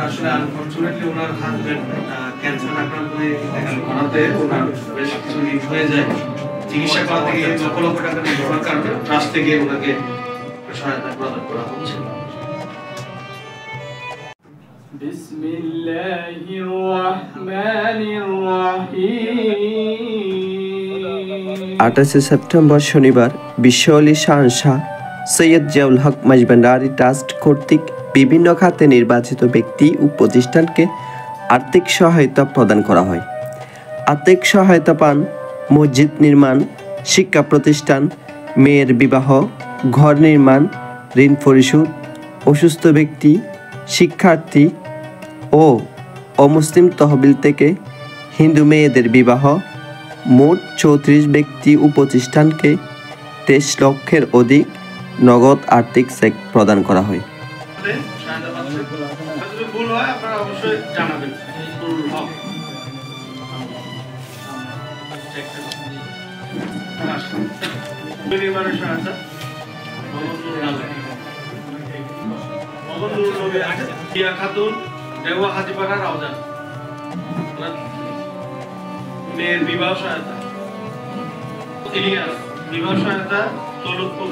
আসলে আনফরচুনেটলি ওনার husband cancer আক্রান্ত হয়ে করাতে ওনার বেশ কিছু দিন হয়ে যায়। চিকিৎসা করাতে গিয়ে লক্ষ লক্ষ টাকা নির্ভর কারণে ট্রাস্ট থেকে ওনাকে সহায়তা প্রদান করা হচ্ছে। বিসমিল্লাহির রহমানির রহিম। 28 সেপ্টেম্বর শনিবার বিশ্ব আলী শাহ সৈয়দ জিয়াউল হক মাঝভান্ডারী ট্রাস্ট কর্তৃক বিভিন্ন খাতে নির্বাচিত ব্যক্তি ও প্রতিষ্ঠানকে আর্থিক সহায়তা প্রদান করা হয়। আর্থিক সহায়তা পান মসজিদ নির্মাণ, শিক্ষা প্রতিষ্ঠান, মেয়ের বিবাহ, ঘর নির্মাণ, ঋণ পরিশোধ, অসুস্থ ব্যক্তি, শিক্ষার্থী ও অমুসলিম তহবিল থেকে হিন্দু মেয়েদের বিবাহ। মোট 34 ব্যক্তি ও প্রতিষ্ঠানকে 23 লক্ষের অধিক নগদ আর্থিক চেক প্রদান করা হয়। ভুল হয় আপনারা অবশ্যই জানাবেন। মেয়ের বিবাহ সহায়তা, বিবাহ সহায়তা দৌলতপুর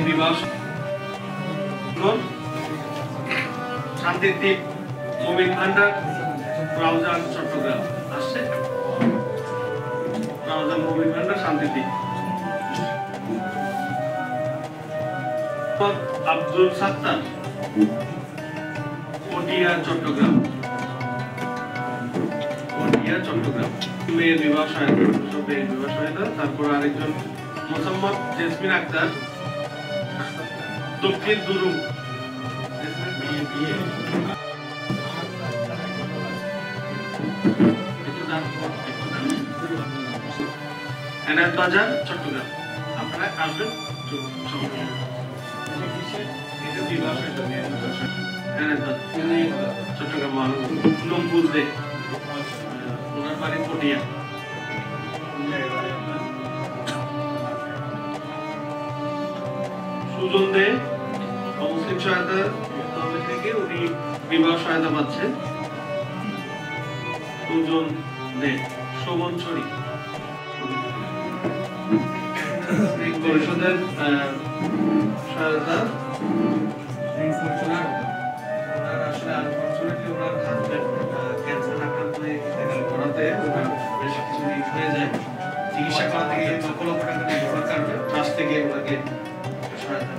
বিবাহ শান্তির দ্বীপ মোমিন ভান্ডার রাউজান চট্টগ্রাম আসছে। রাউজান মোমিন ভান্ডার শান্তির দ্বীপ। আব্দুল সাত্তার পটিয়া চট্টগ্রাম। মেয়ের বিবাহ সহায়তা, মেয়ের বিবাহ সহায়তা। তারপর আরেকজন মোসাম্মদ জেসমিন আক্তার দক্ষিণ দুরুম। এনায়েত বাজার চট্টগ্রাম। আপনারা আসবেন চট্টগ্রাম নমপুর দে, ওনার বাড়ি পটিয়া। সুজন দে মুসলিম সহায়তা তহবিল থেকে উনি বিবাহ সহায়তা পাচ্ছেন। সুজন দে শোভনছড়ি পরিষদের সহায়তা। আসলে আনফরচুনেটলি ওনার হাজবেন্ড ক্যান্সার আক্রান্ত হয়ে করাতে ওনার বেশ কিছু দিন হয়ে যায়। চিকিৎসা করাতে গিয়ে লক্ষ লক্ষ টাকা নির্ভর কারণে ট্রাস্ট থেকে ওনাকে সহায়তা